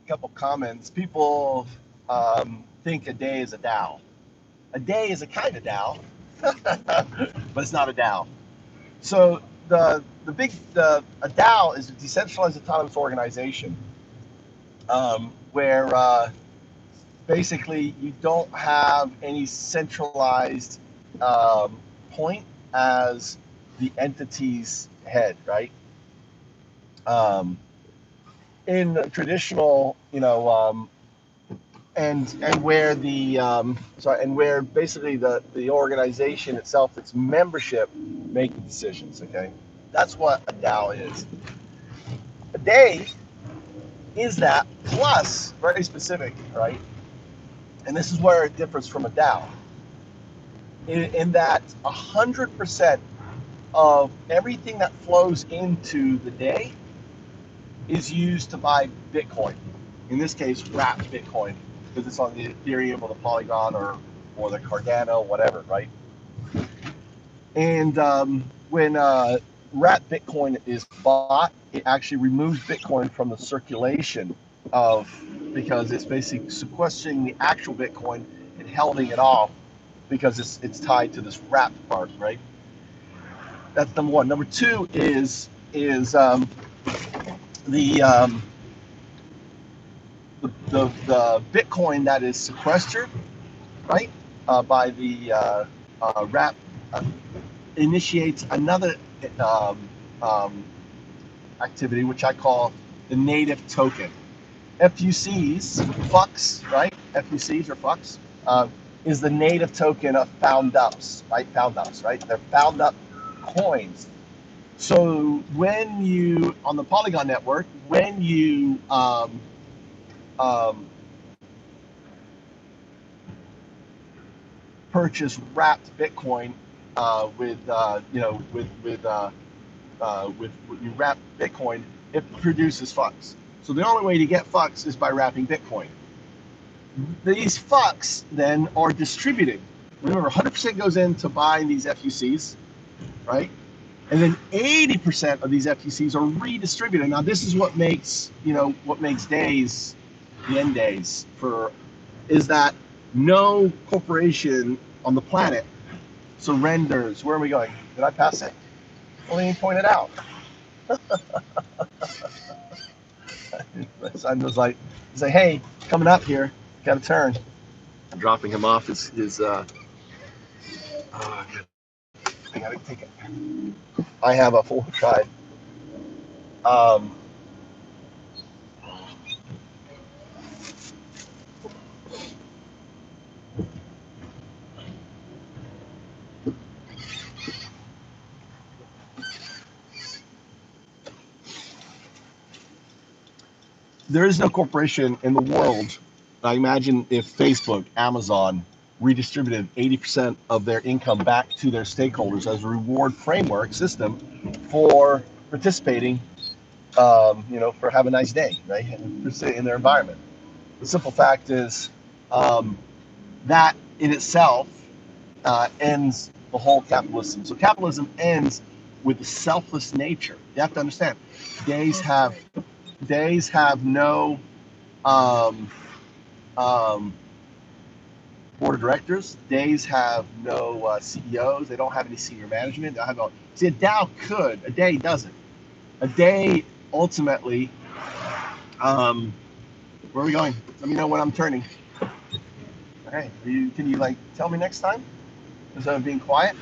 couple comments. People think a day is a DAO. A day is a kind of DAO, but it's not a DAO. So a DAO is a decentralized autonomous organization where basically you don't have any centralized point as the entity's head, right? In traditional, and where and where basically the organization itself, its membership, make the decisions. Okay, that's what a DAO is. A day is that plus very specific, right? And this is where it differs from a DAO, in that 100% of everything that flows into the day is used to buy Bitcoin. In this case, wrapped Bitcoin, because it's on the Ethereum or the Polygon or the Cardano, whatever, right? And when wrapped Bitcoin is bought, it actually removes Bitcoin from the circulation because it's basically sequestering the actual Bitcoin and holding it off because it's tied to this wrapped part, right? That's number one. Number two is the Bitcoin that is sequestered, right, by the wrap initiates another activity, which I call the native token. FUCs, FUCs, right? FUCs or FUCs is the native token of found ups, right? Found ups, right? They're found up coins. So when you, on the Polygon network, when you purchase wrapped Bitcoin with you wrap Bitcoin, it produces FUCs. So the only way to get FUCs is by wrapping Bitcoin. These FUCs then are distributed. Remember, 100% goes into buying these FUCs, right? And then 80% of these FUCs are redistributed. Now, this is what makes days the end days is that no corporation on the planet surrenders. Where are we going? Did I pass it? Well, he pointed out. My son was like, hey, coming up here, got to turn. I'm dropping him off I got to take it. I have a full tribe. There is no corporation in the world. I imagine if Facebook, Amazon redistributed 80% of their income back to their stakeholders as a reward framework system for participating, for have a nice day, right? And participate in their environment. The simple fact is that in itself ends the whole capitalism. So capitalism ends with the selfless nature. You have to understand, days have no board of directors. Days have no CEOs. They don't have any senior management. They don't have no. See, a DAO could. A day doesn't. A day ultimately. Where are we going? Let me know when I'm turning. Okay. Can you like tell me next time instead of being quiet?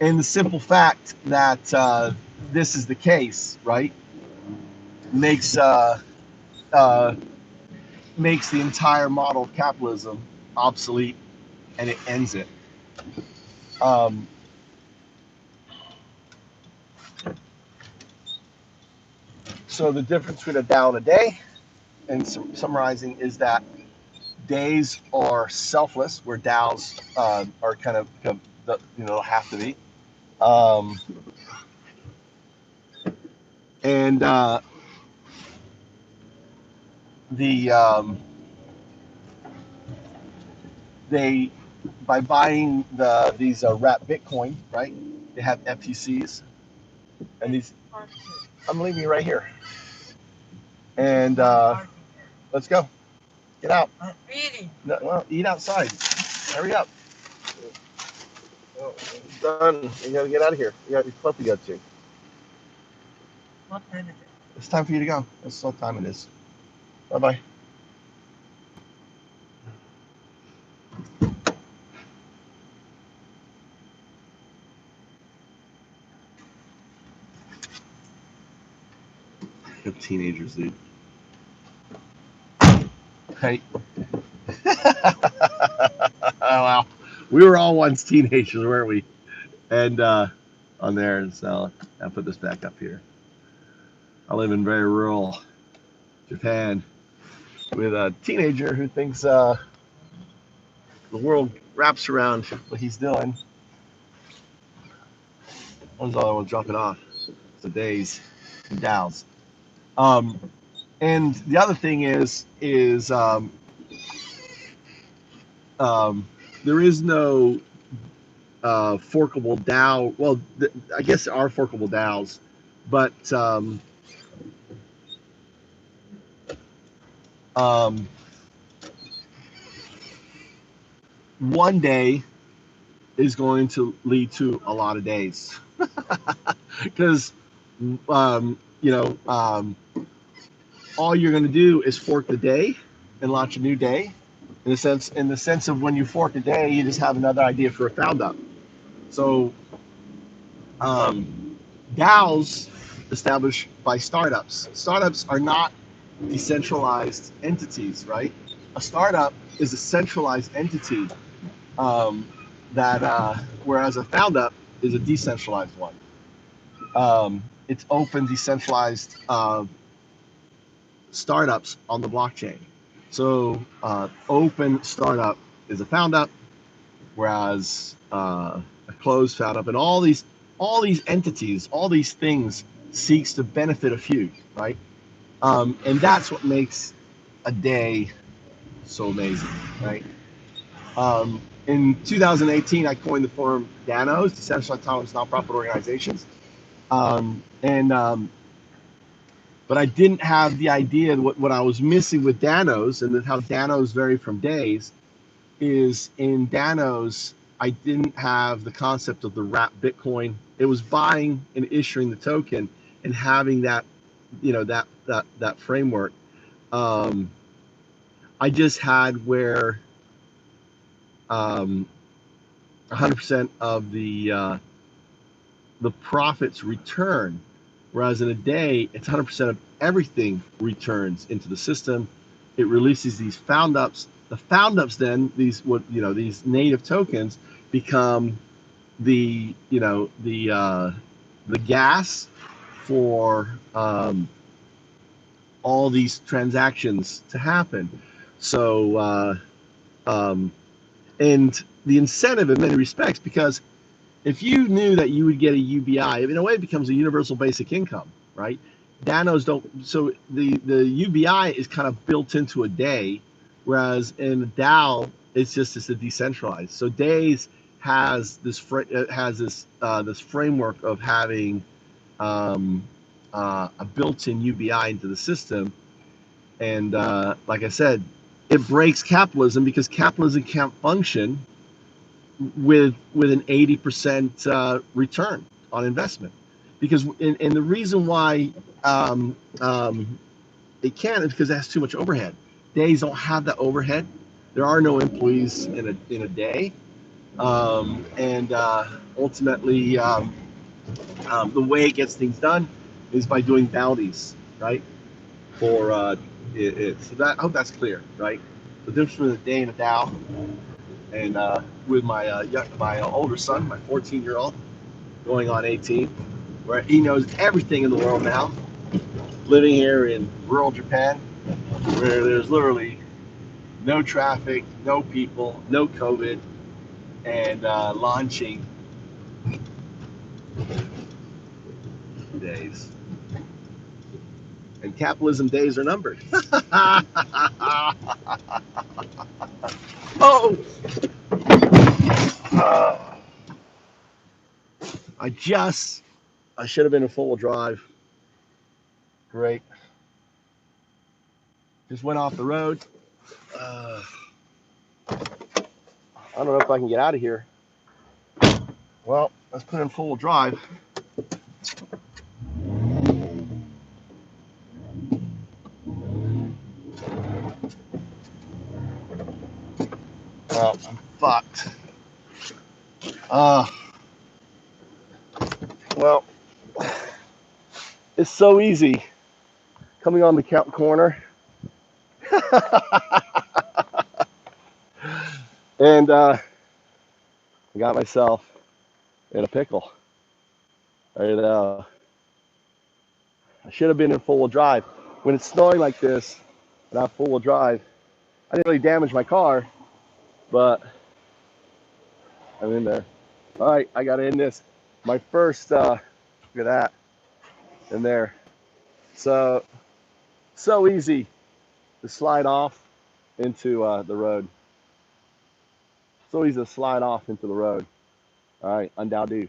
And the simple fact that this is the case, right, makes the entire model of capitalism obsolete, and it ends it. So the difference between a DAO and a day, and summarizing, is that days are selfless, where DAOs are kind of have to be. And they, by buying these wrapped Bitcoin, right? They have FTCs. And these, I'm leaving you right here. And let's go. Get out. Really? No, well, eat outside. Hurry up. Oh, it's done. You gotta get out of here. You got your club to go to. What time is it? It's time for you to go. That's what time it is. Bye bye. Teenagers, dude. Hey. Oh, wow. We were all once teenagers, weren't we? And on there, and so I'll put this back up here. I live in very rural Japan with a teenager who thinks the world wraps around what he's doing. One's the other one dropping off. It's the DAEs, DAOs. And the other thing is there is no forkable DAO. Well, I guess there are forkable DAOs, but one day is going to lead to a lot of days, because all you're going to do is fork the day and launch a new day. In the sense of when you fork a day, you just have another idea for a found up. So DAOs established by startups. Startups are not decentralized entities, right? A startup is a centralized entity, whereas a found up is a decentralized one. It's open, decentralized startups on the blockchain. So open startup is a found up, whereas a closed found up, and all these entities, all these things seeks to benefit a few, right? And that's what makes a day so amazing, right? In 2018, I coined the term DAOs, decentralized autonomous nonprofit organizations, but I didn't have the idea. What I was missing with DAOs, and how DAOs vary from DAEs, is in DAOs I didn't have the concept of the wrapped Bitcoin. It was buying and issuing the token and having that, that framework. I just had where 100% of the profits return, whereas in a day it's 100% of everything returns into the system. It releases these found ups. The found ups then, these native tokens become the gas for all these transactions to happen. So and the incentive in many respects, because if you knew that you would get a UBI, in a way it becomes a universal basic income, right? Danos don't, so the UBI is kind of built into a day, whereas in a DAO it's a decentralized. So DAEs has this this framework of having a built-in UBI into the system, and like I said, it breaks capitalism, because capitalism can't function with an 80% return on investment, because and the reason why it can't is because it has too much overhead. Days don't have that overhead. There are no employees in a day, and ultimately the way it gets things done is by doing bounties, right? For so that, I hope that's clear, right? The difference between a day and a DAO. And with my older son, my 14-year-old, going on 18, where he knows everything in the world now, living here in rural Japan, where there's literally no traffic, no people, no COVID, and launching days. And capitalism days are numbered. Oh! I just I should have been in four-wheel drive. Great. Just went off the road. I don't know if I can get out of here. Well, let's put in four-wheel drive. Oh, I'm fucked. Well, it's so easy coming on the corner. And I got myself in a pickle. And I should have been in four-wheel drive. When it's snowing like this, and I have four-wheel drive, I didn't really damage my car, but I'm in there. All right, I got to end this. My first, look at that, in there. So easy to slide off into the road. So easy to slide off into the road. All right, UnDaoDu.